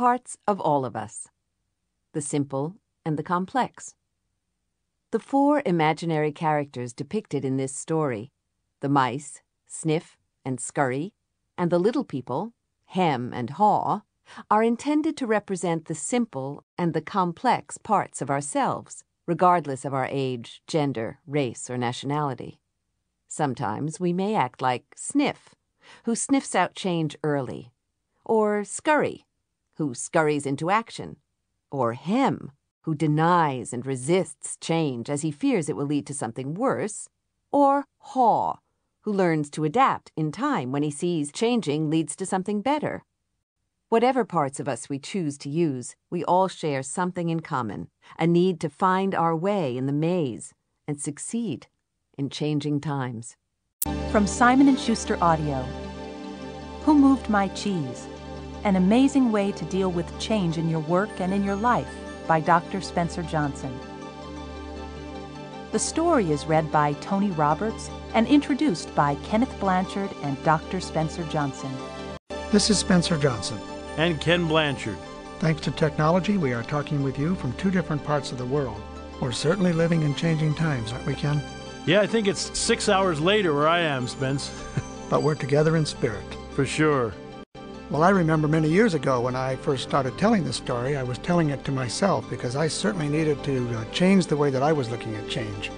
parts of all of us, the simple and the complex. The four imaginary characters depicted in this story, the mice, Sniff and Scurry, and the little people, Hem and Haw, are intended to represent the simple and the complex parts of ourselves, regardless of our age, gender, race, or nationality. Sometimes we may act like Sniff, who sniffs out change early, or Scurry, who scurries into action, or Hem, who denies and resists change as he fears it will lead to something worse, or Haw, who learns to adapt in time when he sees changing leads to something better. Whatever parts of us we choose to use, we all share something in common, a need to find our way in the maze and succeed in changing times. From Simon & Schuster Audio. Who Moved My Cheese? An Amazing Way to Deal with Change in Your Work and in Your Life by Dr. Spencer Johnson. The story is read by Tony Roberts and introduced by Kenneth Blanchard and Dr. Spencer Johnson. This is Spencer Johnson. And Ken Blanchard. Thanks to technology, we are talking with you from two different parts of the world. We're certainly living in changing times, aren't we, Ken? Yeah, I think it's 6 hours later where I am, Spence. But we're together in spirit. For sure. Well, I remember many years ago when I first started telling this story, I was telling it to myself because I certainly needed to change the way that I was looking at change.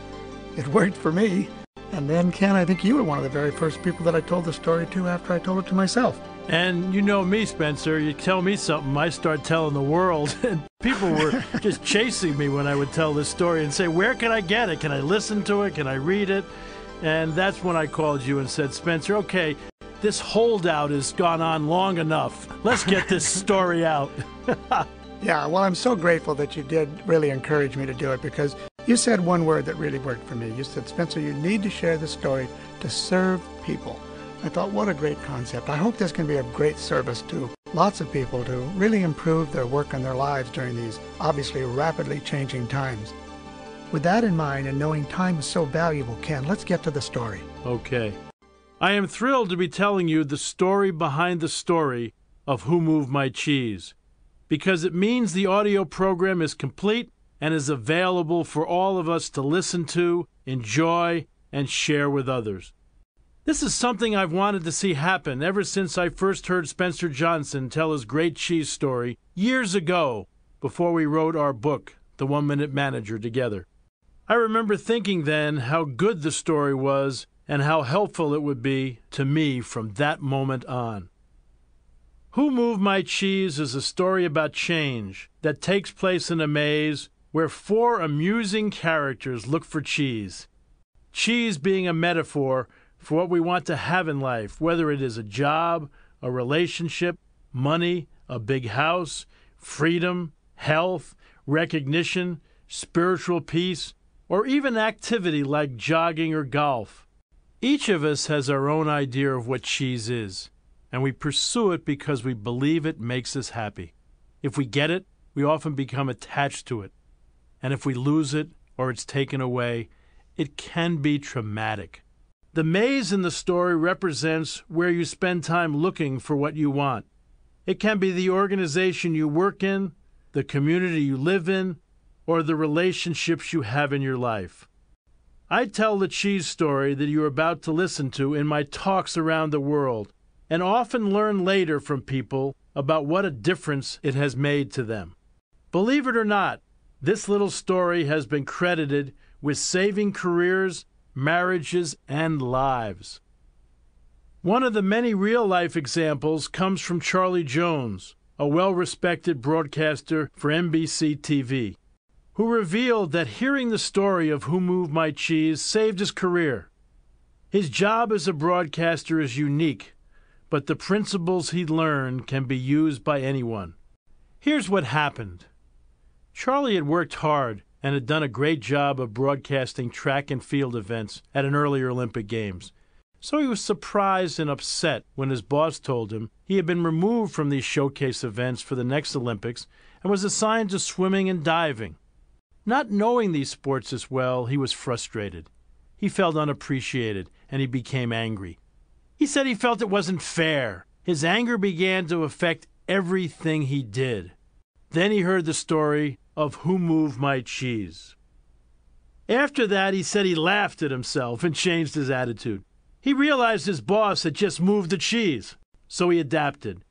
It worked for me. And then, Ken, I think you were one of the very first people that I told the story to after I told it to myself. And you know me, Spencer, you tell me something, I start telling the world. And people were just chasing me when I would tell this story and say, where can I get it? Can I listen to it? Can I read it? And that's when I called you and said, Spencer, okay, this holdout has gone on long enough. Let's get this story out. Yeah, well, I'm so grateful that you did really encourage me to do it because you said one word that really worked for me. You said, Spencer, you need to share the story to serve people. I thought, what a great concept. I hope this can be of great service to lots of people to really improve their work and their lives during these obviously rapidly changing times. With that in mind and knowing time is so valuable, Ken, let's get to the story. Okay. I am thrilled to be telling you the story behind the story of Who Moved My Cheese, because it means the audio program is complete and is available for all of us to listen to, enjoy, and share with others. This is something I've wanted to see happen ever since I first heard Spencer Johnson tell his great cheese story years ago before we wrote our book, The 1 Minute Manager, together. I remember thinking then how good the story was and how helpful it would be to me from that moment on. Who Moved My Cheese is a story about change that takes place in a maze where four amusing characters look for cheese. Cheese being a metaphor for what we want to have in life, whether it is a job, a relationship, money, a big house, freedom, health, recognition, spiritual peace, or even activity like jogging or golf. Each of us has our own idea of what cheese is, and we pursue it because we believe it makes us happy. If we get it, we often become attached to it. And if we lose it or it's taken away, it can be traumatic. The maze in the story represents where you spend time looking for what you want. It can be the organization you work in, the community you live in, or the relationships you have in your life. I tell the cheese story that you're about to listen to in my talks around the world, and often learn later from people about what a difference it has made to them. Believe it or not, this little story has been credited with saving careers, marriages, and lives. One of the many real-life examples comes from Charlie Jones, a well-respected broadcaster for NBC TV, who revealed that hearing the story of Who Moved My Cheese saved his career. His job as a broadcaster is unique, but the principles he learned can be used by anyone. Here's what happened. Charlie had worked hard and had done a great job of broadcasting track and field events at an earlier Olympic Games. So he was surprised and upset when his boss told him he had been removed from these showcase events for the next Olympics and was assigned to swimming and diving. Not knowing these sports as well, he was frustrated. He felt unappreciated, and he became angry. He said he felt it wasn't fair. His anger began to affect everything he did. Then he heard the story of Who Moved My Cheese. After that, he said he laughed at himself and changed his attitude. He realized his boss had just moved the cheese, so he adapted.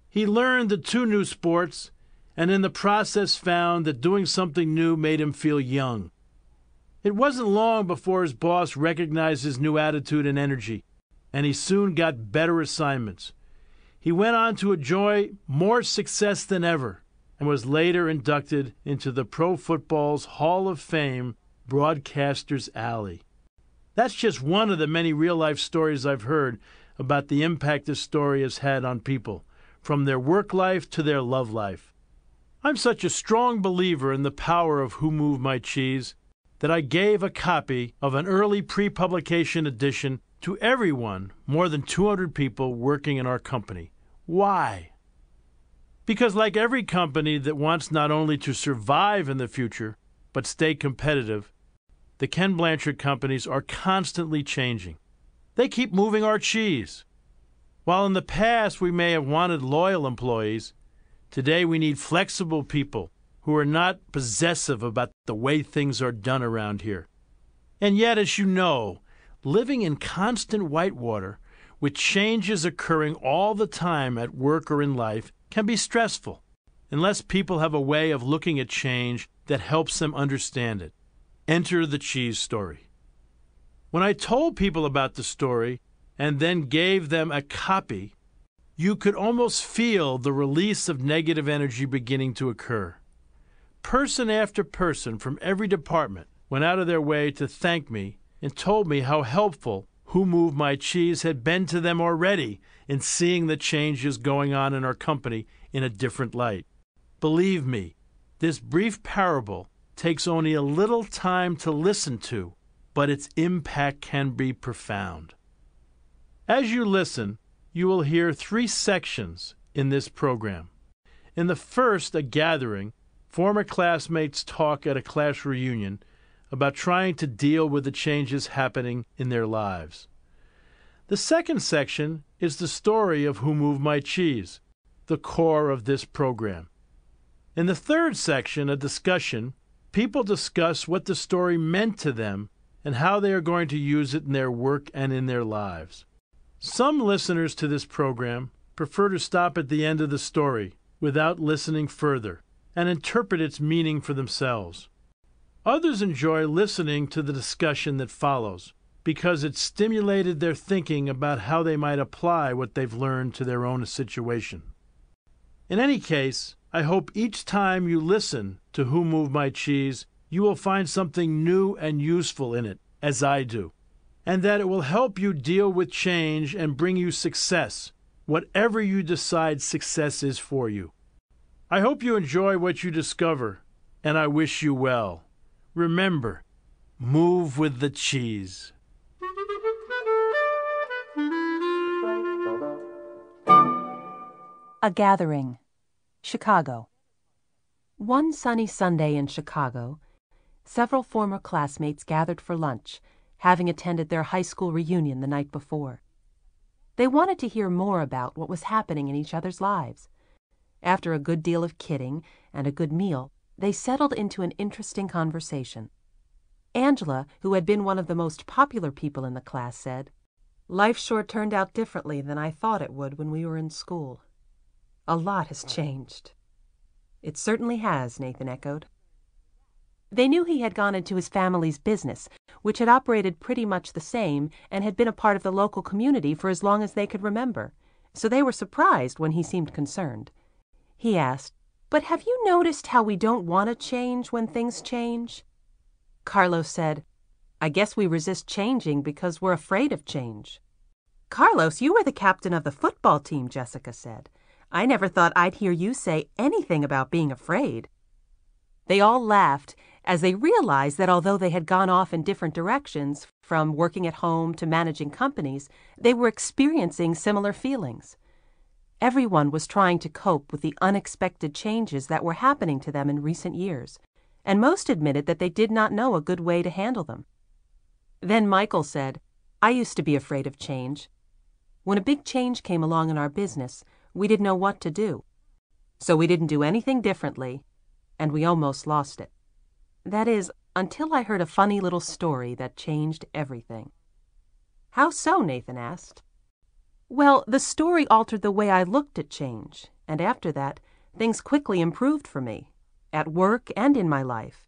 He learned the 2 new sports, and in the process found that doing something new made him feel young. It wasn't long before his boss recognized his new attitude and energy, and he soon got better assignments. He went on to enjoy more success than ever and was later inducted into the Pro Football's Hall of Fame Broadcasters Alley. That's just one of the many real-life stories I've heard about the impact this story has had on people, from their work life to their love life. I'm such a strong believer in the power of Who Moved My Cheese that I gave a copy of an early pre-publication edition to everyone, more than 200 people working in our company. Why? Because like every company that wants not only to survive in the future, but stay competitive, the Ken Blanchard companies are constantly changing. They keep moving our cheese. While in the past we may have wanted loyal employees, today we need flexible people who are not possessive about the way things are done around here. And yet, as you know, living in constant whitewater, with changes occurring all the time at work or in life, can be stressful, unless people have a way of looking at change that helps them understand it. Enter the cheese story. When I told people about the story and then gave them a copy, you could almost feel the release of negative energy beginning to occur. Person after person from every department went out of their way to thank me and told me how helpful Who Moved My Cheese had been to them already in seeing the changes going on in our company in a different light. Believe me, this brief parable takes only a little time to listen to, but its impact can be profound. As you listen, you will hear 3 sections in this program. In the first, a gathering, former classmates talk at a class reunion about trying to deal with the changes happening in their lives. The second section is the story of Who Moved My Cheese, the core of this program. In the third section, a discussion, people discuss what the story meant to them and how they are going to use it in their work and in their lives. Some listeners to this program prefer to stop at the end of the story without listening further and interpret its meaning for themselves. Others enjoy listening to the discussion that follows because it stimulated their thinking about how they might apply what they've learned to their own situation. In any case, I hope each time you listen to Who Moved My Cheese, you will find something new and useful in it, as I do, and that it will help you deal with change and bring you success, whatever you decide success is for you. I hope you enjoy what you discover, and I wish you well. Remember, move with the cheese. A gathering. Chicago. One sunny Sunday in Chicago, several former classmates gathered for lunch, having attended their high school reunion the night before. They wanted to hear more about what was happening in each other's lives. After a good deal of kidding and a good meal, they settled into an interesting conversation. Angela, who had been one of the most popular people in the class, said, "Life sure turned out differently than I thought it would when we were in school. A lot has changed." "It certainly has," Nathan echoed. They knew he had gone into his family's business, which had operated pretty much the same and had been a part of the local community for as long as they could remember, so they were surprised when he seemed concerned. He asked, "But have you noticed how we don't want to change when things change?" Carlos said, "I guess we resist changing because we're afraid of change." "Carlos, you were the captain of the football team," Jessica said. "I never thought I'd hear you say anything about being afraid." They all laughed as they realized that although they had gone off in different directions, from working at home to managing companies, they were experiencing similar feelings. Everyone was trying to cope with the unexpected changes that were happening to them in recent years, and most admitted that they did not know a good way to handle them. Then Michael said, "I used to be afraid of change. When a big change came along in our business, we didn't know what to do. So we didn't do anything differently, and we almost lost it. That is, until I heard a funny little story that changed everything. How so? Nathan asked. Well, the story altered the way I looked at change, and after that, things quickly improved for me, at work and in my life.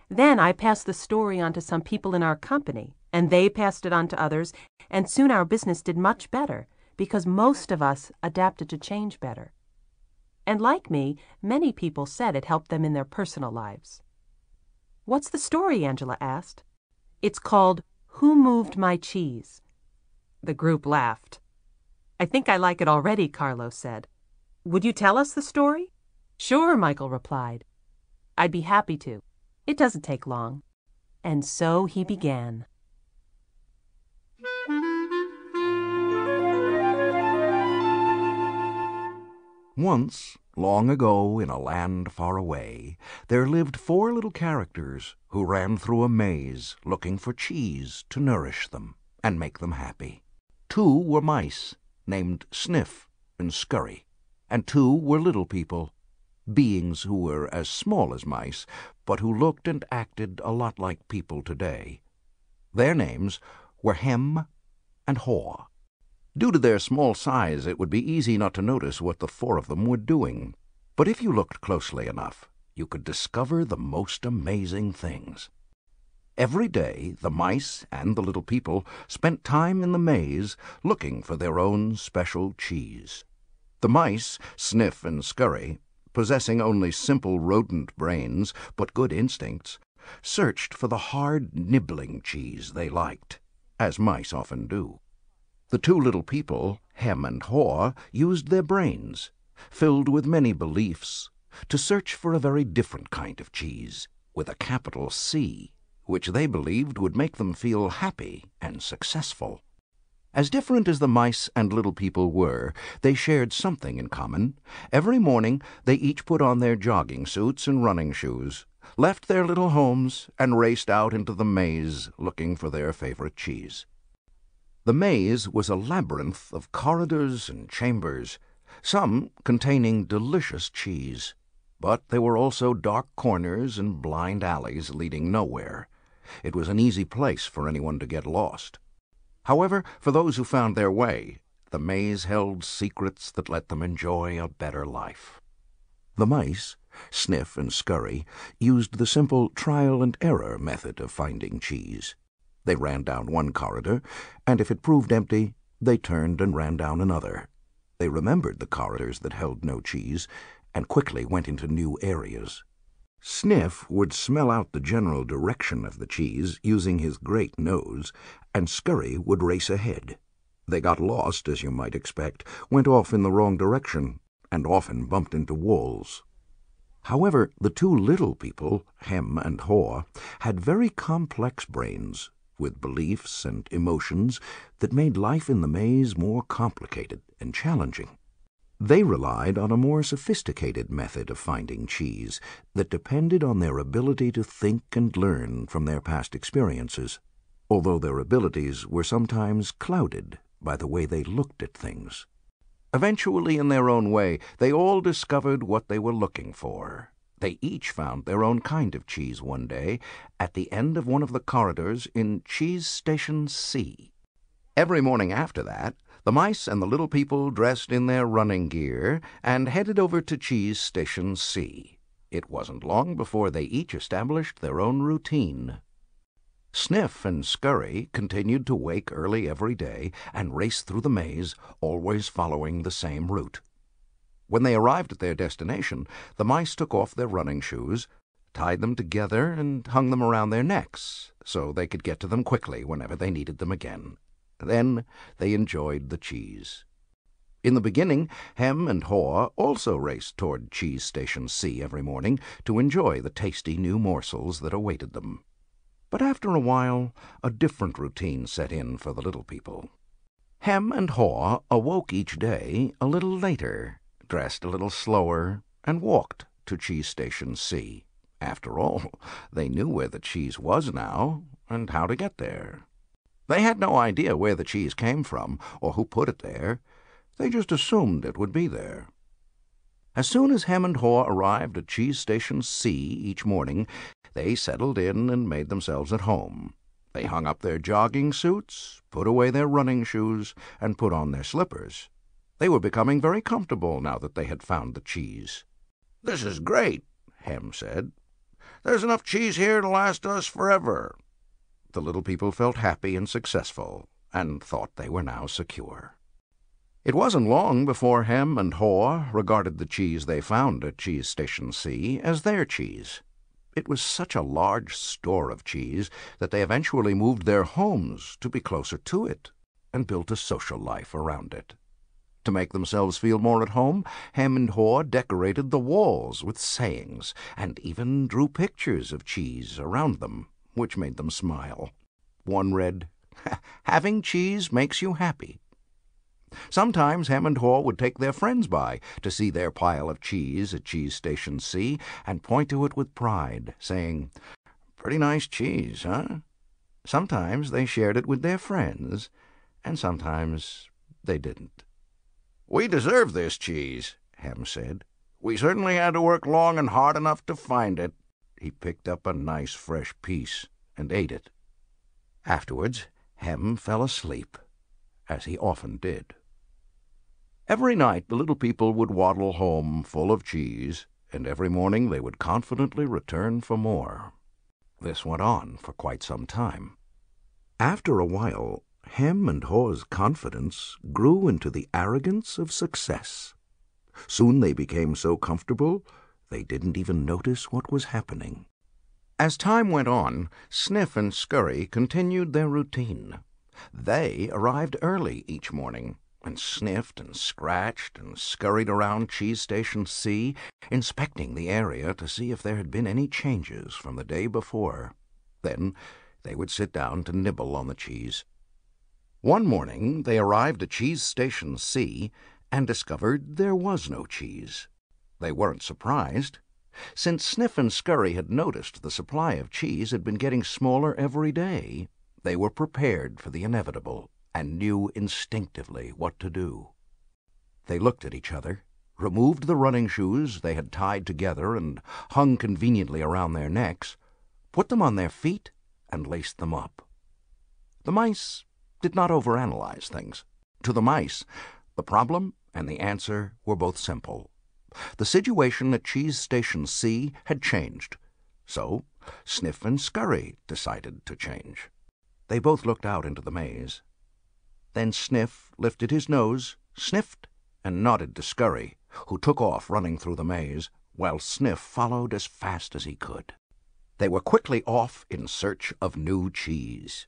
Then I passed the story on to some people in our company, and they passed it on to others, and soon our business did much better, because most of us adapted to change better. And like me, many people said it helped them in their personal lives. What's the story? Angela asked. It's called Who Moved My Cheese? The group laughed. I think I like it already, Carlos said. Would you tell us the story? Sure, Michael replied. I'd be happy to. It doesn't take long. And so he began. Once, long ago in a land far away, there lived 4 little characters who ran through a maze looking for cheese to nourish them and make them happy. 2 were mice, named Sniff and Scurry, and 2 were little people, beings who were as small as mice, but who looked and acted a lot like people today. Their names were Hem and Haw. Due to their small size, it would be easy not to notice what the 4 of them were doing. But if you looked closely enough, you could discover the most amazing things. Every day, the mice and the little people spent time in the maze looking for their own special cheese. The mice, Sniff and Scurry, possessing only simple rodent brains but good instincts, searched for the hard, nibbling cheese they liked, as mice often do. The 2 little people, Hem and Haw, used their brains, filled with many beliefs, to search for a very different kind of cheese, with a capital C, which they believed would make them feel happy and successful. As different as the mice and little people were, they shared something in common. Every morning they each put on their jogging suits and running shoes, left their little homes, and raced out into the maze looking for their favorite cheese. The maze was a labyrinth of corridors and chambers, some containing delicious cheese, but there were also dark corners and blind alleys leading nowhere. It was an easy place for anyone to get lost. However, for those who found their way, the maze held secrets that let them enjoy a better life. The mice, Sniff and Scurry, used the simple trial-and-error method of finding cheese. They ran down one corridor, and if it proved empty, they turned and ran down another. They remembered the corridors that held no cheese, and quickly went into new areas. Sniff would smell out the general direction of the cheese using his great nose, and Scurry would race ahead. They got lost, as you might expect, went off in the wrong direction, and often bumped into walls. However, the 2 little people, Hem and Haw, had very complex brains, with beliefs and emotions that made life in the maze more complicated and challenging. They relied on a more sophisticated method of finding cheese that depended on their ability to think and learn from their past experiences, although their abilities were sometimes clouded by the way they looked at things. Eventually, in their own way, they all discovered what they were looking for. They each found their own kind of cheese one day at the end of one of the corridors in Cheese Station C. Every morning after that, the mice and the little people dressed in their running gear and headed over to Cheese Station C. It wasn't long before they each established their own routine. Sniff and Scurry continued to wake early every day and race through the maze, always following the same route. When they arrived at their destination, the mice took off their running shoes, tied them together, and hung them around their necks so they could get to them quickly whenever they needed them again. Then they enjoyed the cheese. In the beginning, Hem and Haw also raced toward Cheese Station C every morning to enjoy the tasty new morsels that awaited them. But after a while, a different routine set in for the little people. Hem and Haw awoke each day a little later, dressed a little slower, and walked to Cheese Station C. After all, they knew where the cheese was now and how to get there. They had no idea where the cheese came from or who put it there. They just assumed it would be there. As soon as Hem and Haw arrived at Cheese Station C each morning, they settled in and made themselves at home. They hung up their jogging suits, put away their running shoes, and put on their slippers. They were becoming very comfortable now that they had found the cheese. "This is great," Hem said. "There's enough cheese here to last us forever." The little people felt happy and successful, and thought they were now secure. It wasn't long before Hem and Haw regarded the cheese they found at Cheese Station C as their cheese. It was such a large store of cheese that they eventually moved their homes to be closer to it and built a social life around it. To make themselves feel more at home, Hem and Haw decorated the walls with sayings and even drew pictures of cheese around them, which made them smile. One read, "Having cheese makes you happy." Sometimes Hem and Haw would take their friends by to see their pile of cheese at Cheese Station C and point to it with pride, saying, "Pretty nice cheese, huh?" Sometimes they shared it with their friends, and sometimes they didn't. "We deserve this cheese," Hem said. "We certainly had to work long and hard enough to find it." He picked up a nice fresh piece and ate it. Afterwards, Hem fell asleep, as he often did. Every night the little people would waddle home full of cheese, and every morning they would confidently return for more. This went on for quite some time. After a while, Hem and Haw's confidence grew into the arrogance of success. Soon they became so comfortable they didn't even notice what was happening. As time went on, Sniff and Scurry continued their routine. They arrived early each morning and sniffed and scratched and scurried around Cheese Station C, inspecting the area to see if there had been any changes from the day before. Then they would sit down to nibble on the cheese. One morning they arrived at Cheese Station C and discovered there was no cheese. They weren't surprised. Since Sniff and Scurry had noticed the supply of cheese had been getting smaller every day, they were prepared for the inevitable and knew instinctively what to do. They looked at each other, removed the running shoes they had tied together and hung conveniently around their necks, put them on their feet, and laced them up. The mice did not overanalyze things. To the mice, the problem and the answer were both simple. The situation at Cheese Station C had changed, so Sniff and Scurry decided to change. They both looked out into the maze. Then Sniff lifted his nose, sniffed, and nodded to Scurry, who took off running through the maze, while Sniff followed as fast as he could. They were quickly off in search of new cheese.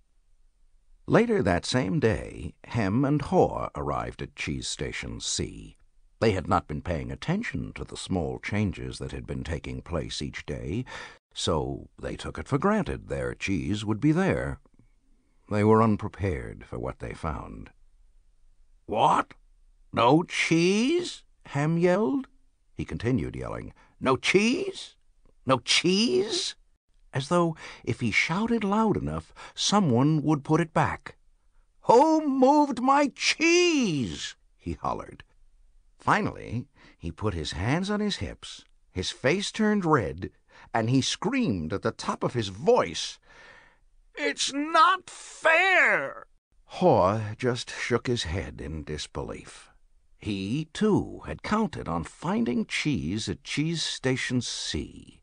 Later that same day, Hem and Haw arrived at Cheese Station C. They had not been paying attention to the small changes that had been taking place each day, so they took it for granted their cheese would be there. They were unprepared for what they found. "What? No cheese?" Hem yelled. He continued yelling, "No cheese? No cheese?" as though if he shouted loud enough, someone would put it back. "Who moved my cheese?" he hollered. Finally, he put his hands on his hips, his face turned red, and he screamed at the top of his voice, "It's not fair!" Haw just shook his head in disbelief. He, too, had counted on finding cheese at Cheese Station C.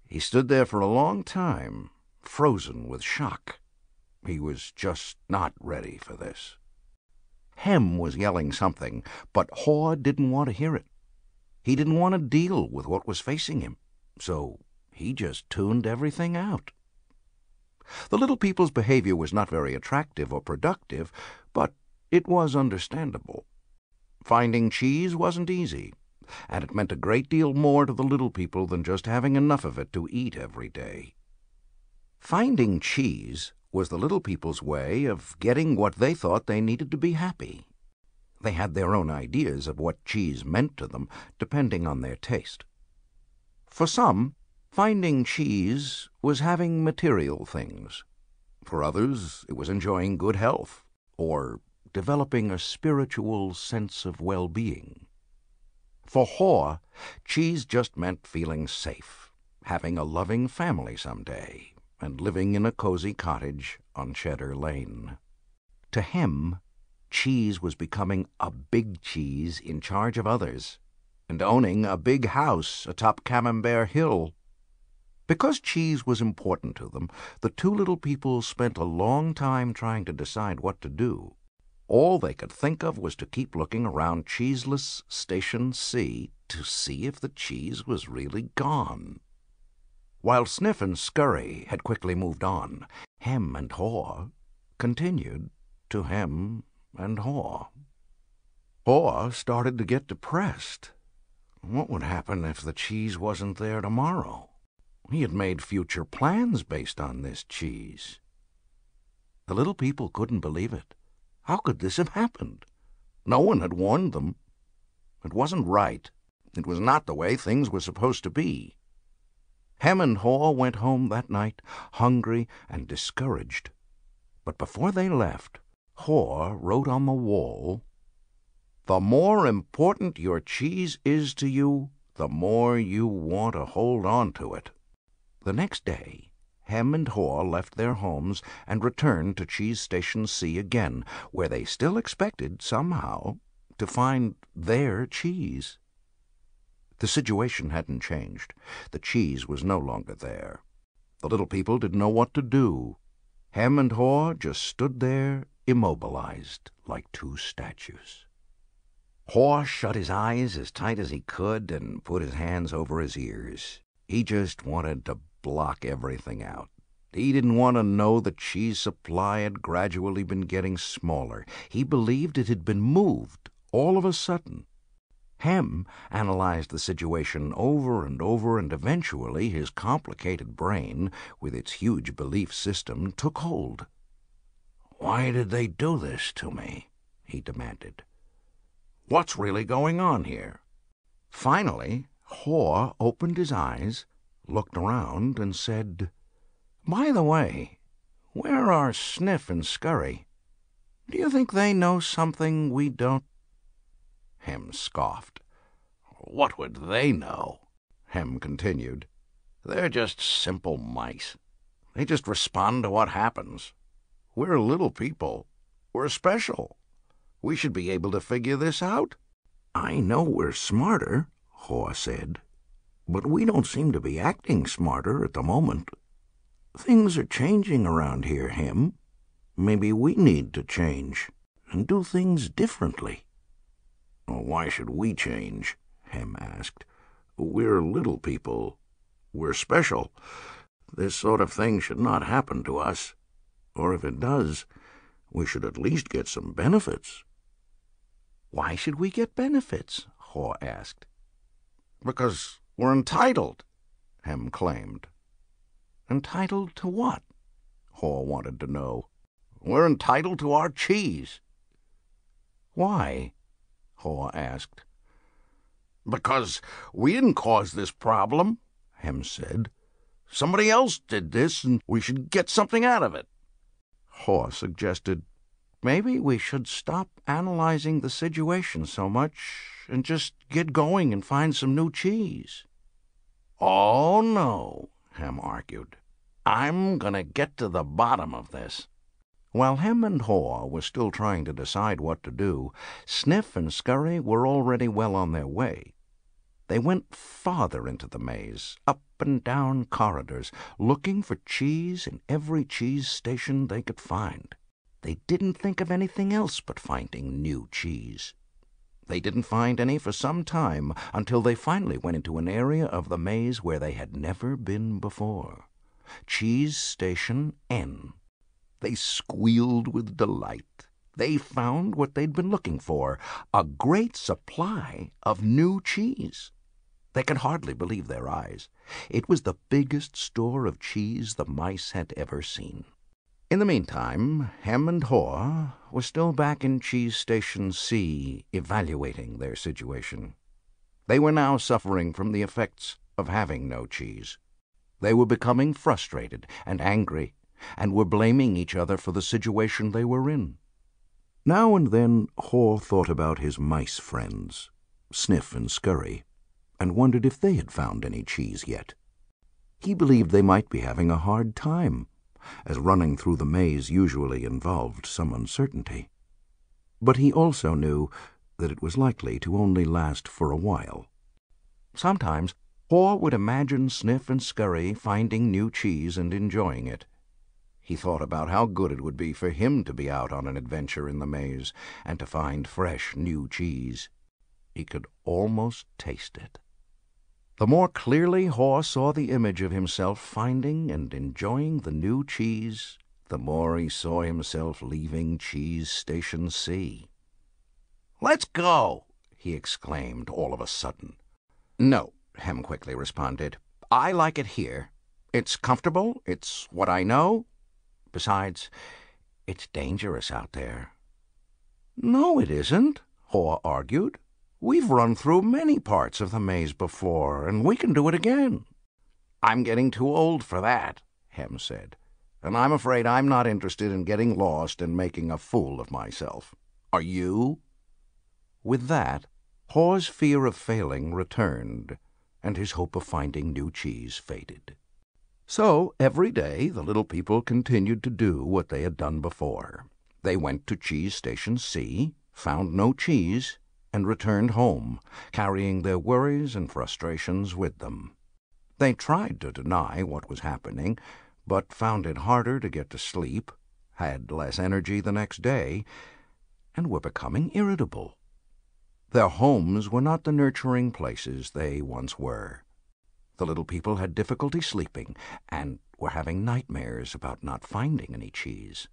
He stood there for a long time, frozen with shock. He was just not ready for this. Hem was yelling something, but Haw didn't want to hear it. He didn't want to deal with what was facing him, so he just tuned everything out. The little people's behavior was not very attractive or productive, but it was understandable. Finding cheese wasn't easy, and it meant a great deal more to the little people than just having enough of it to eat every day. Finding cheese was the little people's way of getting what they thought they needed to be happy. They had their own ideas of what cheese meant to them, depending on their taste. For some, finding cheese was having material things. For others, it was enjoying good health, or developing a spiritual sense of well-being. For Haw, cheese just meant feeling safe, having a loving family someday, and living in a cozy cottage on Cheddar Lane. To Hem, cheese was becoming a big cheese in charge of others, and owning a big house atop Camembert Hill. Because cheese was important to them, the two little people spent a long time trying to decide what to do. All they could think of was to keep looking around cheeseless Station C to see if the cheese was really gone. While Sniff and Scurry had quickly moved on, Hem and Haw continued to hem and haw. Haw started to get depressed. What would happen if the cheese wasn't there tomorrow? He had made future plans based on this cheese. The little people couldn't believe it. How could this have happened? No one had warned them. It wasn't right. It was not the way things were supposed to be. Hem and Haw went home that night, hungry and discouraged. But before they left, Haw wrote on the wall, "The more important your cheese is to you, the more you want to hold on to it." The next day, Hem and Haw left their homes and returned to Cheese Station C again, where they still expected, somehow, to find their cheese. The situation hadn't changed. The cheese was no longer there. The little people didn't know what to do. Hem and Haw just stood there, immobilized, like two statues. Haw shut his eyes as tight as he could and put his hands over his ears. He just wanted to block everything out. He didn't want to know the cheese supply had gradually been getting smaller. He believed it had been moved all of a sudden. Hem analyzed the situation over and over, and eventually his complicated brain, with its huge belief system, took hold. "Why did they do this to me?" he demanded. "What's really going on here?" Finally, Haw opened his eyes, looked around, and said, "By the way, where are Sniff and Scurry? Do you think they know something we don't?" Hem scoffed. "What would they know?" Hem continued. "They're just simple mice. They just respond to what happens. We're little people. We're special. We should be able to figure this out." "I know we're smarter," Haw said, "but we don't seem to be acting smarter at the moment. Things are changing around here, Hem. Maybe we need to change and do things differently." "Why should we change?" Hem asked. "We're little people. We're special. This sort of thing should not happen to us. Or if it does, we should at least get some benefits." "Why should we get benefits?" Haw asked. "Because we're entitled," Hem claimed. "Entitled to what?" Haw wanted to know. "We're entitled to our cheese." "Why?" Haw asked. "Because we didn't cause this problem," Hem said. "Somebody else did this, and we should get something out of it." Haw suggested, "Maybe we should stop analyzing the situation so much and just get going and find some new cheese." "Oh, no," Hem argued. "I'm going to get to the bottom of this." While Hem and Haw were still trying to decide what to do, Sniff and Scurry were already well on their way. They went farther into the maze, up and down corridors, looking for cheese in every cheese station they could find. They didn't think of anything else but finding new cheese. They didn't find any for some time, until they finally went into an area of the maze where they had never been before. Cheese Station N. They squealed with delight. They found what they'd been looking for, a great supply of new cheese. They could hardly believe their eyes. It was the biggest store of cheese the mice had ever seen. In the meantime, Hem and Haw were still back in Cheese Station C, evaluating their situation. They were now suffering from the effects of having no cheese. They were becoming frustrated and angry, and were blaming each other for the situation they were in. Now and then Haw thought about his mice friends. Sniff and Scurry, and wondered if they had found any cheese yet. He believed they might be having a hard time, as running through the maze usually involved some uncertainty. But he also knew that it was likely to only last for a while. Sometimes Haw would imagine Sniff and Scurry finding new cheese and enjoying it. He thought about how good it would be for him to be out on an adventure in the maze and to find fresh new cheese. He could almost taste it. The more clearly Haw saw the image of himself finding and enjoying the new cheese, the more he saw himself leaving Cheese Station C. "Let's go!" he exclaimed all of a sudden. "No," Hem quickly responded. "I like it here. It's comfortable. It's what I know. Besides, it's dangerous out there." "No, it isn't," Haw argued. "We've run through many parts of the maze before, and we can do it again." "I'm getting too old for that," Hem said, "and I'm afraid I'm not interested in getting lost and making a fool of myself. Are you?" With that, Haw's fear of failing returned, and his hope of finding new cheese faded. So every day the little people continued to do what they had done before. They went to Cheese Station C, found no cheese, and returned home, carrying their worries and frustrations with them. They tried to deny what was happening, but found it harder to get to sleep, had less energy the next day, and were becoming irritable. Their homes were not the nurturing places they once were. The little people had difficulty sleeping and were having nightmares about not finding any cheese.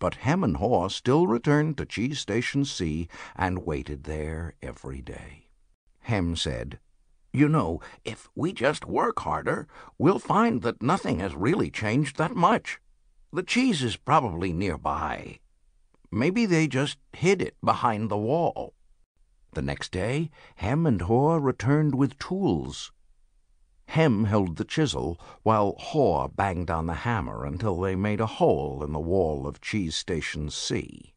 But Hem and Haw still returned to Cheese Station C and waited there every day. Hem said, "You know, if we just work harder, we'll find that nothing has really changed that much. The cheese is probably nearby. Maybe they just hid it behind the wall." The next day, Hem and Haw returned with tools. Hem held the chisel, while Haw banged on the hammer until they made a hole in the wall of Cheese Station C.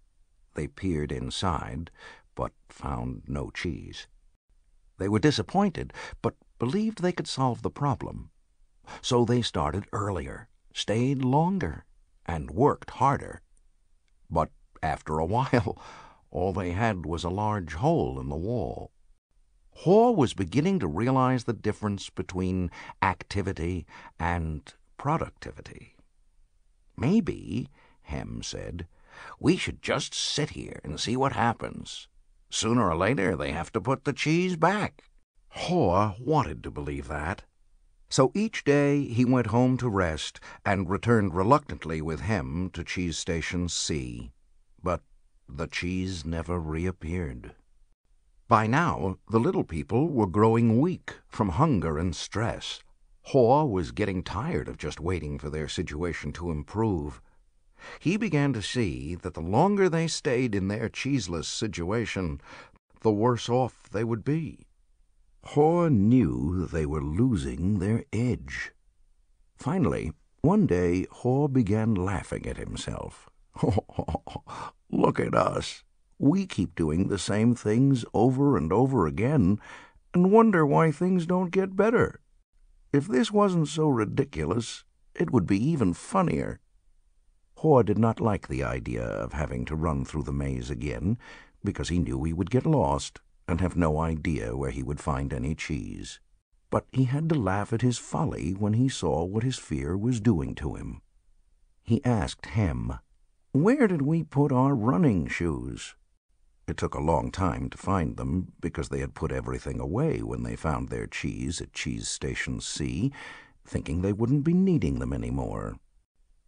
They peered inside, but found no cheese. They were disappointed, but believed they could solve the problem. So they started earlier, stayed longer, and worked harder. But after a while, all they had was a large hole in the wall. Haw was beginning to realize the difference between activity and productivity. "Maybe," Hem said, "we should just sit here and see what happens. Sooner or later they have to put the cheese back." Haw wanted to believe that. So each day he went home to rest and returned reluctantly with Hem to Cheese Station C. But the cheese never reappeared. By now, the little people were growing weak from hunger and stress. Haw was getting tired of just waiting for their situation to improve. He began to see that the longer they stayed in their cheeseless situation, the worse off they would be. Haw knew they were losing their edge. Finally, one day, Haw began laughing at himself. "Look at us. We keep doing the same things over and over again and wonder why things don't get better. If this wasn't so ridiculous, it would be even funnier." Haw did not like the idea of having to run through the maze again, because he knew he would get lost and have no idea where he would find any cheese. But he had to laugh at his folly when he saw what his fear was doing to him. He asked Hem, "Where did we put our running shoes?" It took a long time to find them, because they had put everything away when they found their cheese at Cheese Station C, thinking they wouldn't be needing them any more.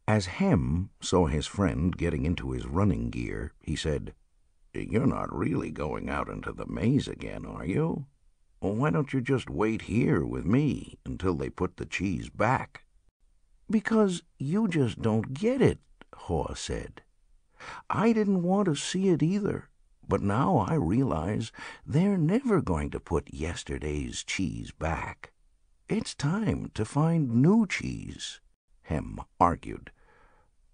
As Hem saw his friend getting into his running gear, he said, "You're not really going out into the maze again, are you? Why don't you just wait here with me until they put the cheese back?" "Because you just don't get it," Haw said. "I didn't want to see it either. But now I realize they're never going to put yesterday's cheese back. It's time to find new cheese," Hem argued.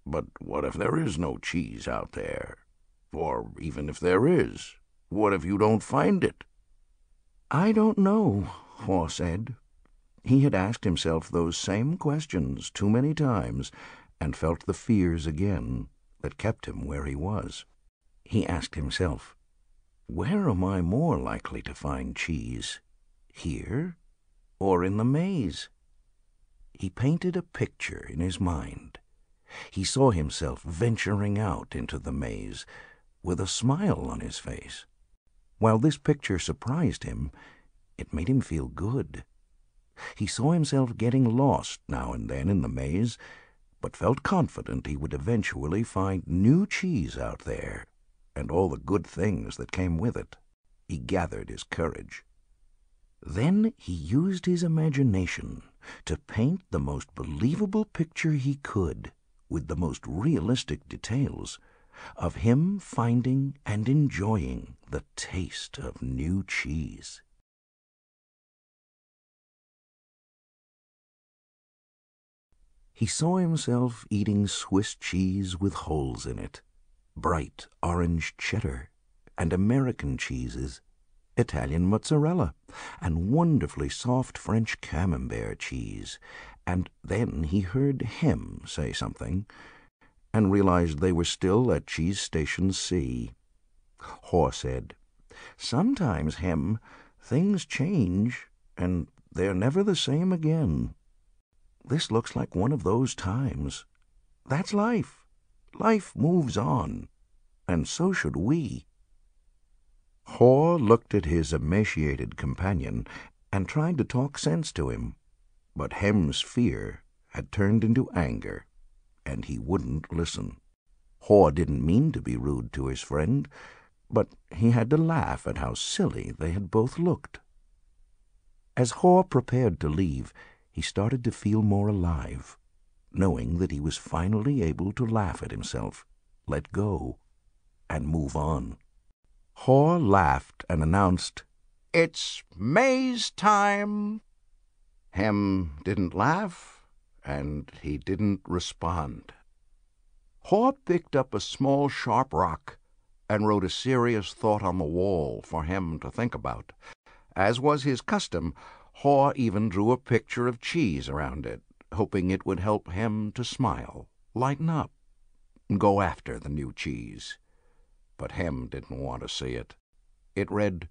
"But what if there is no cheese out there? Or even if there is, what if you don't find it?" "I don't know," Haw said. He had asked himself those same questions too many times and felt the fears again that kept him where he was. He asked himself, "Where am I more likely to find cheese? Here or in the maze?" He painted a picture in his mind. He saw himself venturing out into the maze with a smile on his face. While this picture surprised him, it made him feel good. He saw himself getting lost now and then in the maze, but felt confident he would eventually find new cheese out there and all the good things that came with it. He gathered his courage. Then he used his imagination to paint the most believable picture he could, with the most realistic details, of him finding and enjoying the taste of new cheese. He saw himself eating Swiss cheese with holes in it, bright orange cheddar, and American cheeses, Italian mozzarella, and wonderfully soft French camembert cheese. And then he heard Hem say something, and realized they were still at Cheese Station C. Haw said, "Sometimes, Hem, things change, and they're never the same again. This looks like one of those times. That's life. Life moves on, and so should we." Haw looked at his emaciated companion and tried to talk sense to him, but Hem's fear had turned into anger, and he wouldn't listen. Haw didn't mean to be rude to his friend, but he had to laugh at how silly they had both looked. As Haw prepared to leave, he started to feel more alive, knowing that he was finally able to laugh at himself, let go, and move on. Haw laughed and announced, "It's maze time." Hem didn't laugh, and he didn't respond. Haw picked up a small sharp rock and wrote a serious thought on the wall for Hem to think about. As was his custom, Haw even drew a picture of cheese around it, hoping it would help Hem to smile, lighten up, and go after the new cheese. But Hem didn't want to see it. It read,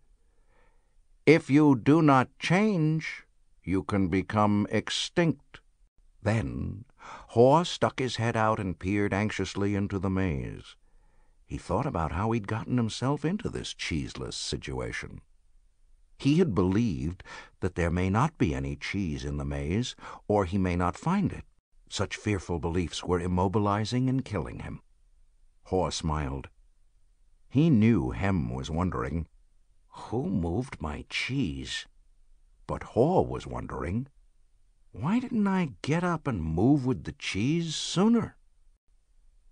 "If you do not change, you can become extinct." Then Haw stuck his head out and peered anxiously into the maze. He thought about how he'd gotten himself into this cheeseless situation. He had believed that there may not be any cheese in the maze, or he may not find it. Such fearful beliefs were immobilizing and killing him. Haw smiled. He knew Hem was wondering, "Who moved my cheese?" But Haw was wondering, "Why didn't I get up and move with the cheese sooner?"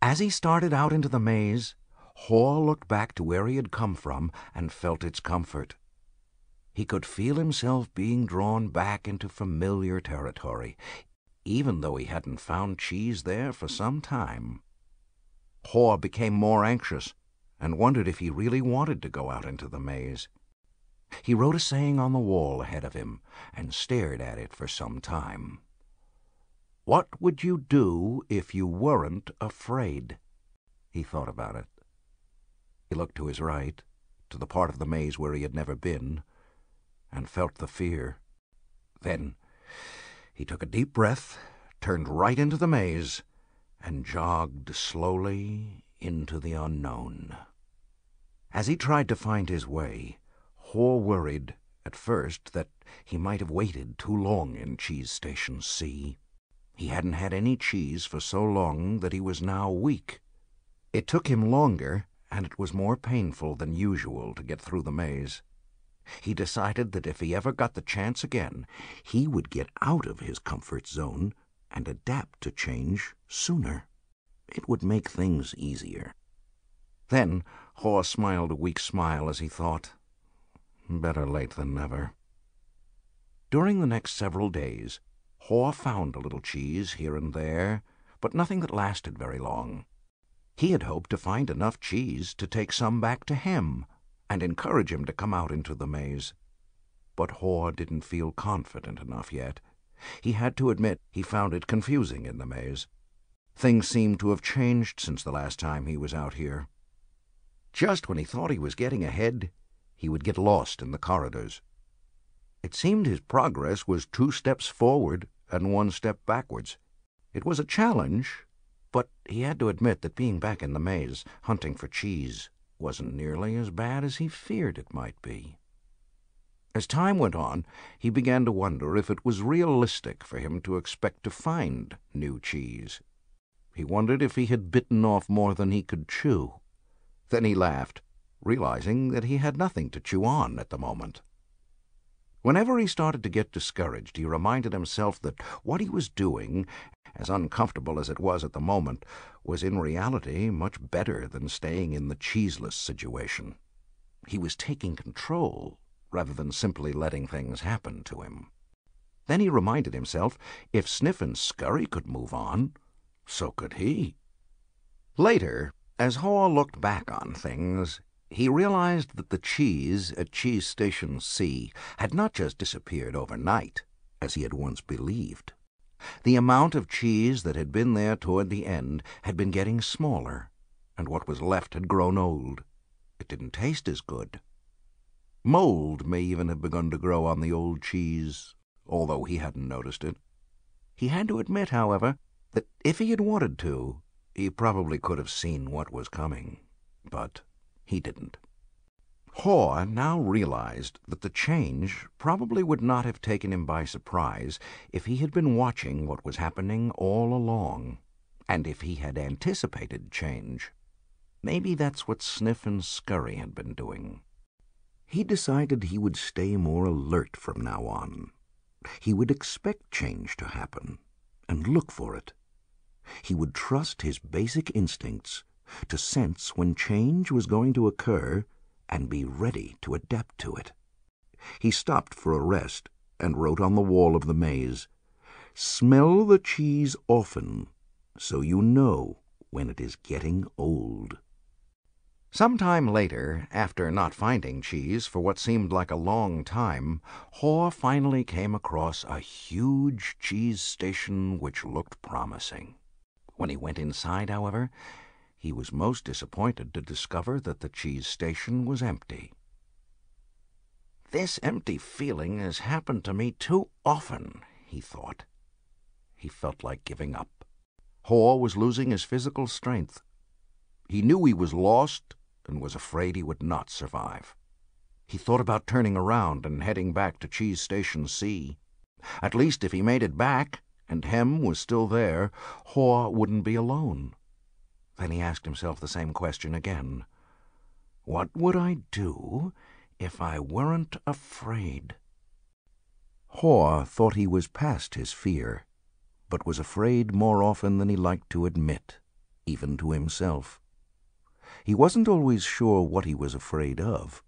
As he started out into the maze, Haw looked back to where he had come from and felt its comfort. He could feel himself being drawn back into familiar territory, even though he hadn't found cheese there for some time. Haw became more anxious and wondered if he really wanted to go out into the maze. He wrote a saying on the wall ahead of him and stared at it for some time. What would you do if you weren't afraid? He thought about it. He looked to his right, to the part of the maze where he had never been, and felt the fear. Then he took a deep breath, turned right into the maze, and jogged slowly into the unknown. As he tried to find his way, Haw worried at first that he might have waited too long in Cheese Station C. He hadn't had any cheese for so long that he was now weak. It took him longer, and it was more painful than usual to get through the maze. He decided that if he ever got the chance again, he would get out of his comfort zone and adapt to change sooner. It would make things easier. Then Haw smiled a weak smile as he thought, better late than never. During the next several days, Haw found a little cheese here and there, but nothing that lasted very long. He had hoped to find enough cheese to take some back to Hem and encourage him to come out into the maze. but Haw didn't feel confident enough yet. He had to admit he found it confusing in the maze. Things seemed to have changed since the last time he was out here. Just when he thought he was getting ahead, he would get lost in the corridors. It seemed his progress was 2 steps forward and 1 step backwards. It was a challenge, but he had to admit that being back in the maze, hunting for cheese, wasn't nearly as bad as he feared it might be. As time went on, he began to wonder if it was realistic for him to expect to find new cheese. He wondered if he had bitten off more than he could chew. Then he laughed, realizing that he had nothing to chew on at the moment. Whenever he started to get discouraged, he reminded himself that what he was doing, as uncomfortable as it was at the moment, was in reality much better than staying in the cheeseless situation. He was taking control rather than simply letting things happen to him. Then he reminded himself if Sniff and Scurry could move on, so could he. Later, as Haw looked back on things, he realized that the cheese at Cheese Station C had not just disappeared overnight, as he had once believed. The amount of cheese that had been there toward the end had been getting smaller, and what was left had grown old. It didn't taste as good. Mold may even have begun to grow on the old cheese, although he hadn't noticed it. He had to admit, however, that if he had wanted to, he probably could have seen what was coming, but he didn't. Haw now realized that the change probably would not have taken him by surprise if he had been watching what was happening all along, and if he had anticipated change. Maybe that's what Sniff and Scurry had been doing. He decided he would stay more alert from now on. He would expect change to happen and look for it. He would trust his basic instincts to sense when change was going to occur and be ready to adapt to it. He stopped for a rest and wrote on the wall of the maze, "Smell the cheese often, so you know when it is getting old." Sometime later, after not finding cheese for what seemed like a long time, Haw finally came across a huge cheese station which looked promising. When he went inside, however, he was most disappointed to discover that the cheese station was empty. "This empty feeling has happened to me too often," he thought. He felt like giving up. Haw was losing his physical strength. He knew he was lost and was afraid he would not survive. He thought about turning around and heading back to Cheese Station C. At least if he made it back, and Hem was still there, Haw wouldn't be alone. Then he asked himself the same question again. What would I do if I weren't afraid? Haw thought he was past his fear, but was afraid more often than he liked to admit, even to himself. He wasn't always sure what he was afraid of,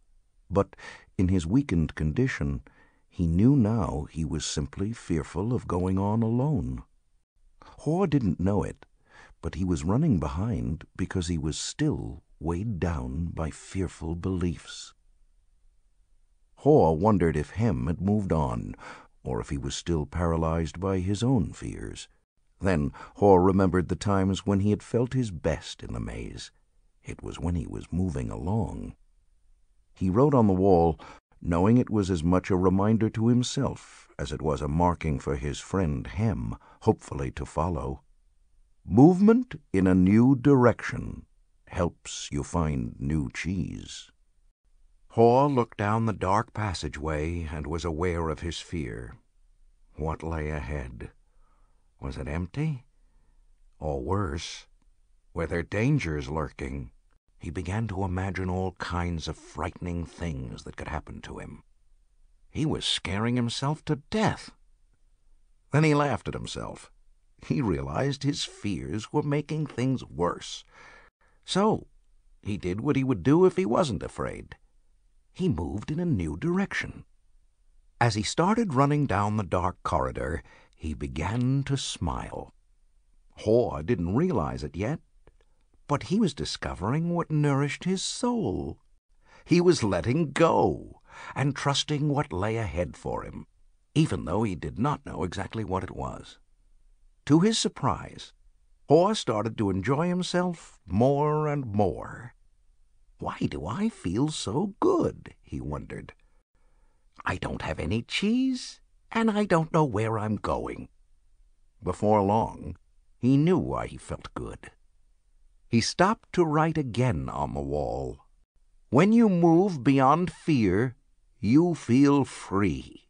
but in his weakened condition, he knew now he was simply fearful of going on alone. Haw didn't know it, but he was running behind because he was still weighed down by fearful beliefs. Haw wondered if Hem had moved on, or if he was still paralyzed by his own fears. Then Haw remembered the times when he had felt his best in the maze. It was when he was moving along. He wrote on the wall, knowing it was as much a reminder to himself as it was a marking for his friend Hem, hopefully to follow. Movement in a new direction helps you find new cheese. Haw looked down the dark passageway and was aware of his fear. What lay ahead? Was it empty? Or worse, were there dangers lurking? He began to imagine all kinds of frightening things that could happen to him. He was scaring himself to death. Then he laughed at himself. He realized his fears were making things worse. So he did what he would do if he wasn't afraid. He moved in a new direction. As he started running down the dark corridor, he began to smile. Haw didn't realize it yet, but he was discovering what nourished his soul. He was letting go. and trusting what lay ahead for him, even though he did not know exactly what it was. To his surprise, Hor started to enjoy himself more and more. "Why do I feel so good?" he wondered. "I don't have any cheese, and I don't know where I'm going." Before long, he knew why he felt good. He stopped to write again on the wall, "When you move beyond fear, you feel free."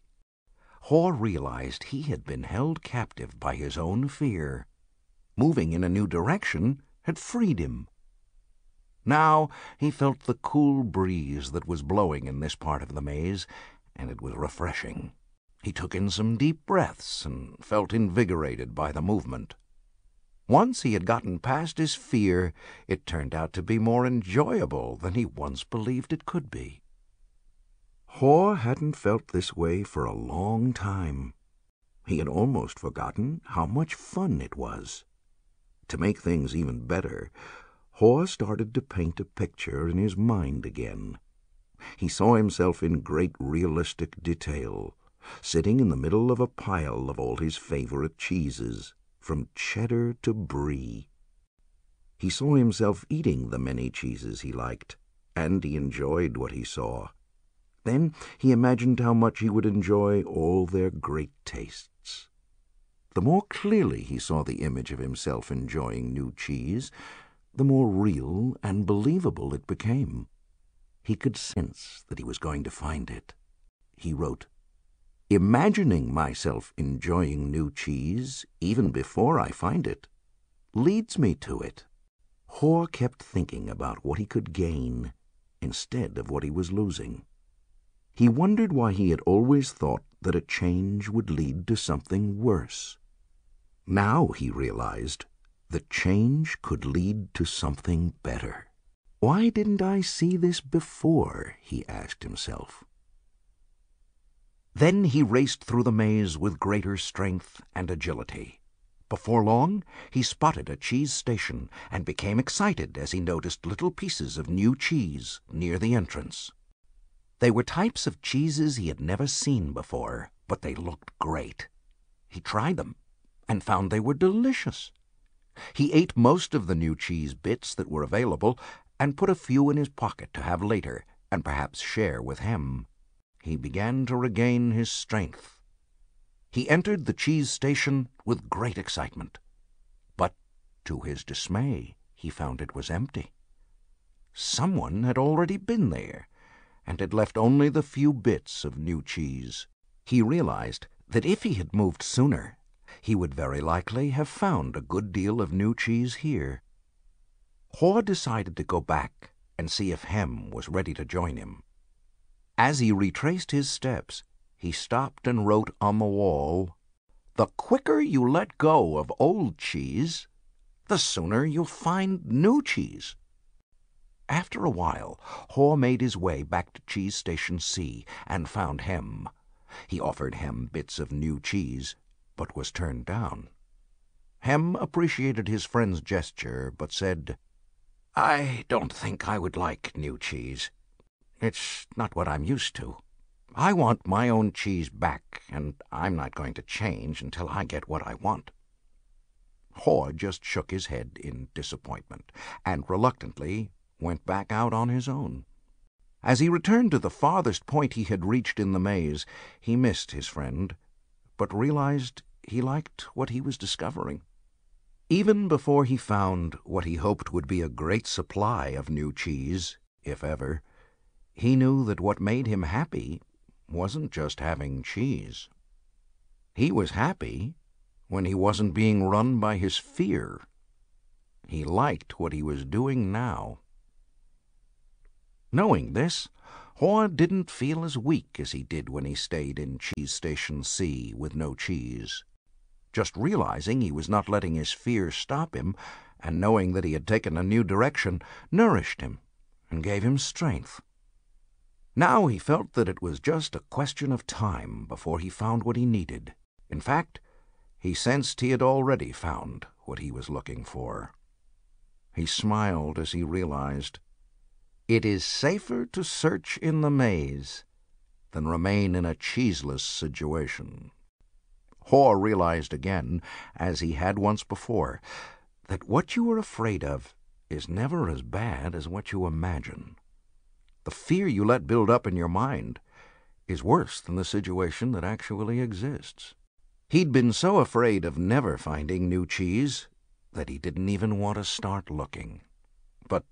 Hor realized he had been held captive by his own fear. Moving in a new direction had freed him. Now he felt the cool breeze that was blowing in this part of the maze, and it was refreshing. He took in some deep breaths and felt invigorated by the movement. Once he had gotten past his fear, it turned out to be more enjoyable than he once believed it could be. Hor hadn't felt this way for a long time. He had almost forgotten how much fun it was. To make things even better, Hor started to paint a picture in his mind again. He saw himself in great realistic detail, sitting in the middle of a pile of all his favorite cheeses, from cheddar to brie. He saw himself eating the many cheeses he liked, and he enjoyed what he saw. Then he imagined how much he would enjoy all their great tastes. The more clearly he saw the image of himself enjoying new cheese, the more real and believable it became. He could sense that he was going to find it. He wrote, "Imagining myself enjoying new cheese, even before I find it, leads me to it." Hor kept thinking about what he could gain instead of what he was losing. He wondered why he had always thought that a change would lead to something worse. Now he realized that change could lead to something better. "Why didn't I see this before?" he asked himself. Then he raced through the maze with greater strength and agility. Before long, he spotted a cheese station and became excited as he noticed little pieces of new cheese near the entrance. They were types of cheeses he had never seen before, but they looked great. He tried them and found they were delicious. He ate most of the new cheese bits that were available and put a few in his pocket to have later and perhaps share with Hem. He began to regain his strength. He entered the cheese station with great excitement. But to his dismay, he found it was empty. Someone had already been there and had left only the few bits of new cheese. He realized that if he had moved sooner, he would very likely have found a good deal of new cheese here. Hor decided to go back and see if Hem was ready to join him. As he retraced his steps, he stopped and wrote on the wall, "The quicker you let go of old cheese, the sooner you'll find new cheese." After a while, Hor made his way back to Cheese Station C and found Hem. He offered Hem bits of new cheese, but was turned down. Hem appreciated his friend's gesture, but said, "I don't think I would like new cheese. It's not what I'm used to. I want my own cheese back, and I'm not going to change until I get what I want." Hor just shook his head in disappointment, and reluctantly went back out on his own. As he returned to the farthest point he had reached in the maze, he missed his friend, but realized he liked what he was discovering. Even before he found what he hoped would be a great supply of new cheese, if ever, he knew that what made him happy wasn't just having cheese. He was happy when he wasn't being run by his fear. He liked what he was doing now. Knowing this, Hor didn't feel as weak as he did when he stayed in Cheese Station C with no cheese. Just realizing he was not letting his fear stop him, and knowing that he had taken a new direction, nourished him and gave him strength. Now he felt that it was just a question of time before he found what he needed. In fact, he sensed he had already found what he was looking for. He smiled as he realized, "It is safer to search in the maze than remain in a cheeseless situation. Haw realized again, as he had once before, that what you are afraid of is never as bad as what you imagine. The fear you let build up in your mind is worse than the situation that actually exists. He'd been so afraid of never finding new cheese that he didn't even want to start looking. But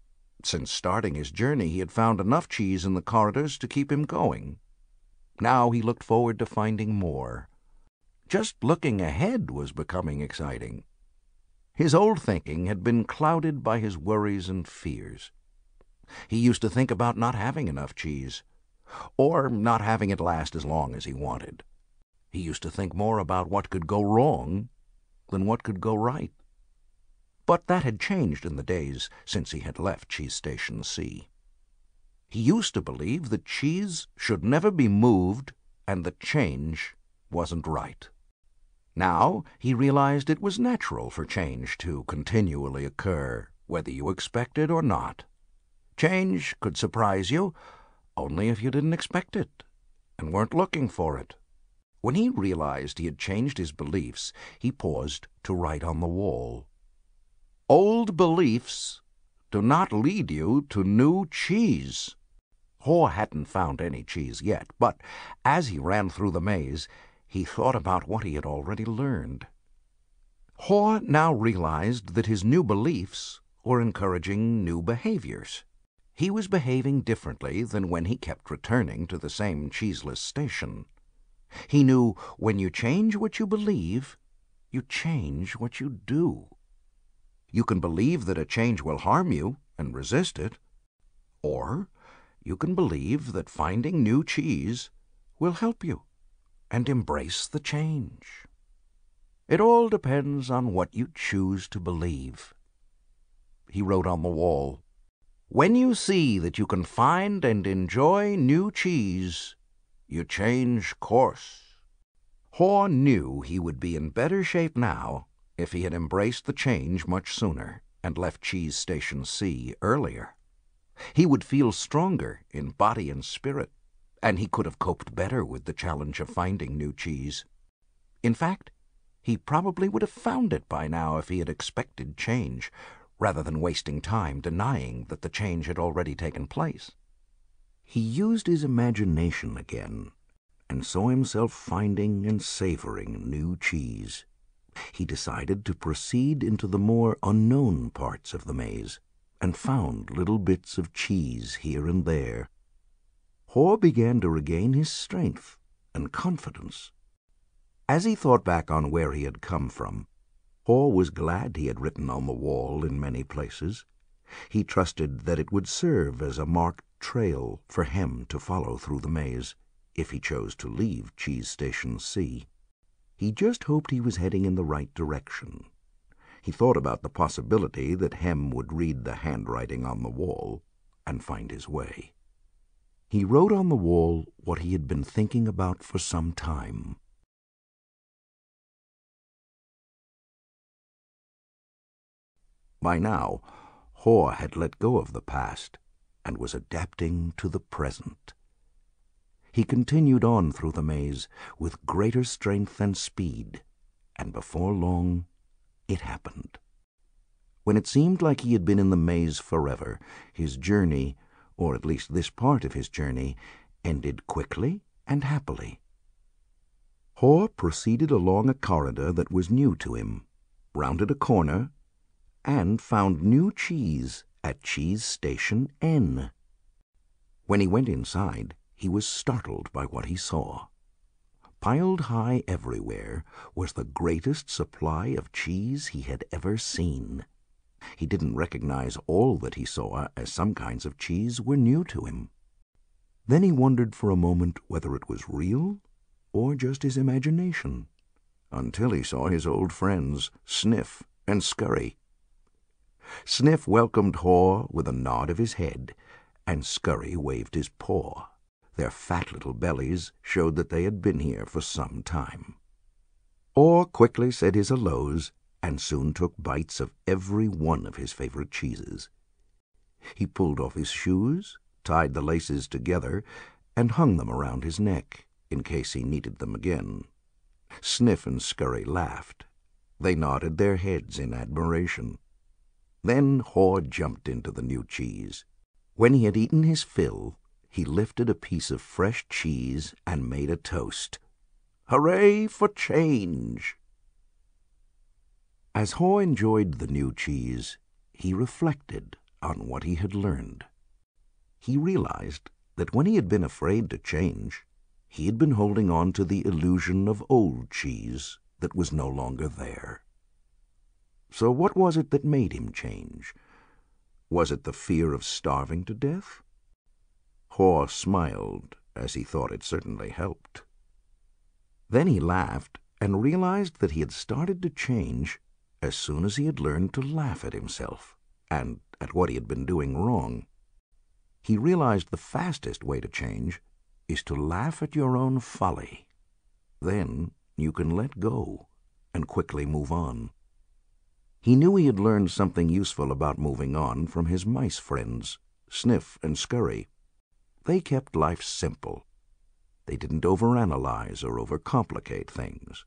since starting his journey, he had found enough cheese in the corridors to keep him going. Now he looked forward to finding more. Just looking ahead was becoming exciting. His old thinking had been clouded by his worries and fears. He used to think about not having enough cheese, or not having it last as long as he wanted. He used to think more about what could go wrong than what could go right. But that had changed in the days since he had left Cheese Station C. He used to believe that cheese should never be moved and that change wasn't right. Now he realized it was natural for change to continually occur, whether you expect it or not. Change could surprise you only if you didn't expect it and weren't looking for it. When he realized he had changed his beliefs, he paused to write on the wall, "Old beliefs do not lead you to new cheese." Haw hadn't found any cheese yet, but as he ran through the maze, he thought about what he had already learned. Haw now realized that his new beliefs were encouraging new behaviors. He was behaving differently than when he kept returning to the same cheeseless station. He knew when you change what you believe, you change what you do. You can believe that a change will harm you and resist it, or you can believe that finding new cheese will help you and embrace the change. It all depends on what you choose to believe. He wrote on the wall, "When you see that you can find and enjoy new cheese, you change course." Haw knew he would be in better shape now if he had embraced the change much sooner and left Cheese Station C earlier. He would feel stronger in body and spirit, and he could have coped better with the challenge of finding new cheese. In fact, he probably would have found it by now if he had expected change, rather than wasting time denying that the change had already taken place. He used his imagination again and saw himself finding and savoring new cheese. He decided to proceed into the more unknown parts of the maze and found little bits of cheese here and there. Haw began to regain his strength and confidence. As he thought back on where he had come from, Haw was glad he had written on the wall in many places. He trusted that it would serve as a marked trail for him to follow through the maze, if he chose to leave Cheese Station C. He just hoped he was heading in the right direction. He thought about the possibility that Hem would read the handwriting on the wall and find his way. He wrote on the wall what he had been thinking about for some time. By now, Haw had let go of the past and was adapting to the present. He continued on through the maze with greater strength and speed, and before long it happened. When it seemed like he had been in the maze forever, his journey, or at least this part of his journey, ended quickly and happily. Haw proceeded along a corridor that was new to him, rounded a corner, and found new cheese at Cheese Station N. When he went inside, he was startled by what he saw. Piled high everywhere was the greatest supply of cheese he had ever seen. He didn't recognize all that he saw, as some kinds of cheese were new to him. Then he wondered for a moment whether it was real or just his imagination, until he saw his old friends, Sniff and Scurry. Sniff welcomed Haw with a nod of his head, and Scurry waved his paw. Their fat little bellies showed that they had been here for some time. Haw quickly said his hellos and soon took bites of every one of his favorite cheeses. He pulled off his shoes, tied the laces together, and hung them around his neck in case he needed them again. Sniff and Scurry laughed. They nodded their heads in admiration. Then Haw jumped into the new cheese. When he had eaten his fill, he lifted a piece of fresh cheese and made a toast. Hooray for change! As Haw enjoyed the new cheese, he reflected on what he had learned. He realized that when he had been afraid to change, he had been holding on to the illusion of old cheese that was no longer there. So what was it that made him change? Was it the fear of starving to death? Haw smiled, as he thought it certainly helped. Then he laughed and realized that he had started to change as soon as he had learned to laugh at himself and at what he had been doing wrong. He realized the fastest way to change is to laugh at your own folly. Then you can let go and quickly move on. He knew he had learned something useful about moving on from his mice friends, Sniff and Scurry. They kept life simple. They didn't overanalyze or overcomplicate things.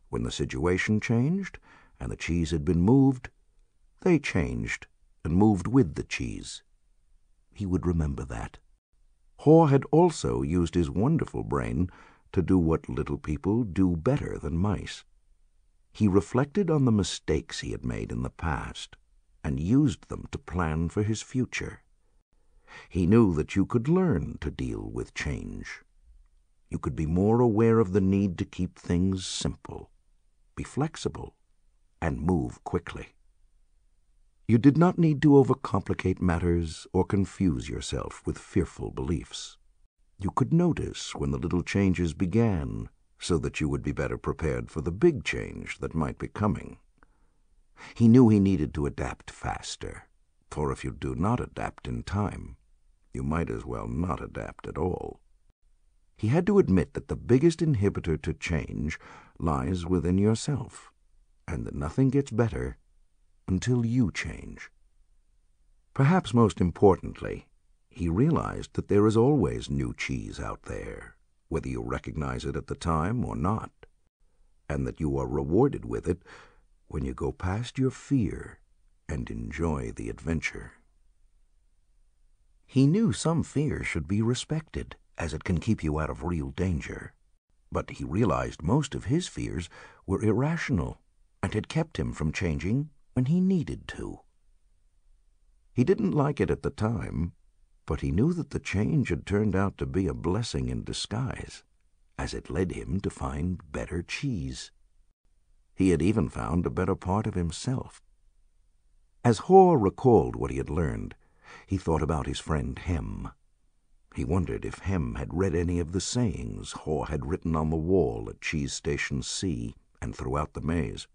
When the situation changed and the cheese had been moved, they changed and moved with the cheese. He would remember that. Haw had also used his wonderful brain to do what little people do better than mice. He reflected on the mistakes he had made in the past and used them to plan for his future. He knew that you could learn to deal with change. You could be more aware of the need to keep things simple, be flexible, and move quickly. You did not need to overcomplicate matters or confuse yourself with fearful beliefs. You could notice when the little changes began so that you would be better prepared for the big change that might be coming. He knew he needed to adapt faster, for if you do not adapt in time, you might as well not adapt at all. He had to admit that the biggest inhibitor to change lies within yourself, and that nothing gets better until you change. Perhaps most importantly, he realized that there is always new cheese out there, whether you recognize it at the time or not, and that you are rewarded with it when you go past your fear and enjoy the adventure. He knew some fear should be respected, as it can keep you out of real danger, but he realized most of his fears were irrational and had kept him from changing when he needed to. He didn't like it at the time, but he knew that the change had turned out to be a blessing in disguise, as it led him to find better cheese. He had even found a better part of himself. As Haw recalled what he had learned, he thought about his friend Hem. He wondered if Hem had read any of the sayings Haw had written on the wall at Cheese Station C and throughout the maze.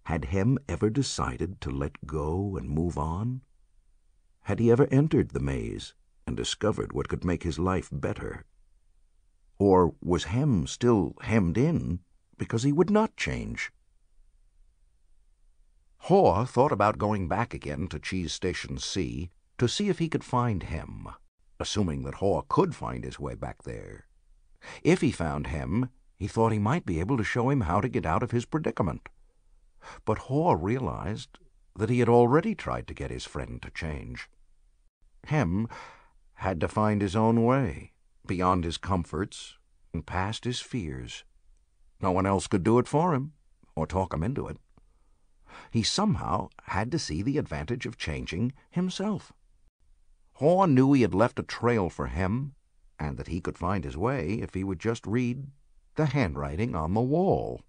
Had Hem ever decided to let go and move on? Had he ever entered the maze and discovered what could make his life better? Or was Hem still hemmed in because he would not change? Haw thought about going back again to Cheese Station C to see if he could find Hem, assuming that Haw could find his way back there. If he found Hem, he thought he might be able to show him how to get out of his predicament. But Haw realized that he had already tried to get his friend to change. Hem had to find his own way, beyond his comforts and past his fears. No one else could do it for him, or talk him into it. He somehow had to see the advantage of changing himself. Haw knew he had left a trail for Hem, and that he could find his way if he would just read the handwriting on the wall.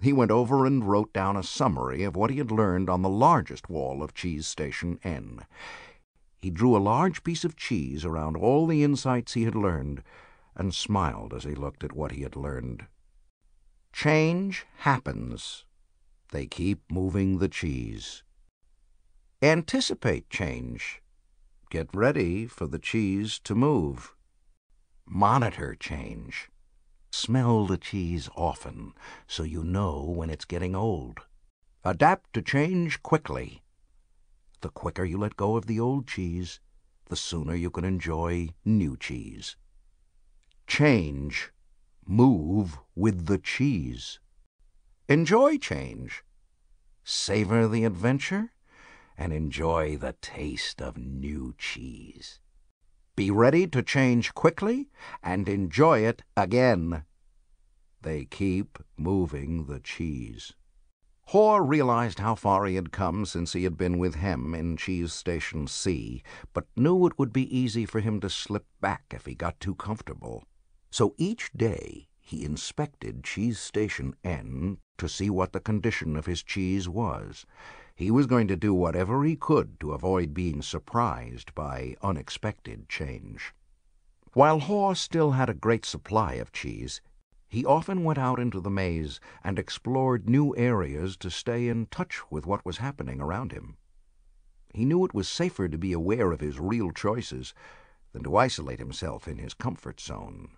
He went over and wrote down a summary of what he had learned on the largest wall of Cheese Station N. He drew a large piece of cheese around all the insights he had learned, and smiled as he looked at what he had learned. Change happens. They keep moving the cheese. Anticipate change. Get ready for the cheese to move. Monitor change. Smell the cheese often so you know when it's getting old. Adapt to change quickly. The quicker you let go of the old cheese, the sooner you can enjoy new cheese. Change. Move with the cheese. Enjoy change. Savor the adventure and enjoy the taste of new cheese. Be ready to change quickly and enjoy it again. They keep moving the cheese. Hoare realized how far he had come since he had been with Hem in Cheese Station C, but knew it would be easy for him to slip back if he got too comfortable. So each day he inspected Cheese Station N to see what the condition of his cheese was. He was going to do whatever he could to avoid being surprised by unexpected change. While Hoare still had a great supply of cheese, he often went out into the maze and explored new areas to stay in touch with what was happening around him. He knew it was safer to be aware of his real choices than to isolate himself in his comfort zone.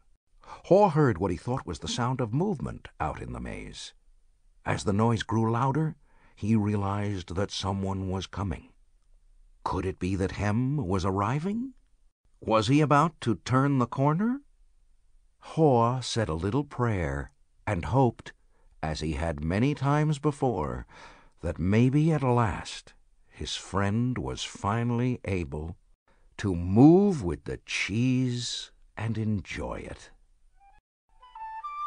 Hoare heard what he thought was the sound of movement out in the maze. As the noise grew louder, he realized that someone was coming. Could it be that Hem was arriving? Was he about to turn the corner? Hoare said a little prayer and hoped, as he had many times before, that maybe at last his friend was finally able to move with the cheese and enjoy it.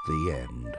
The end.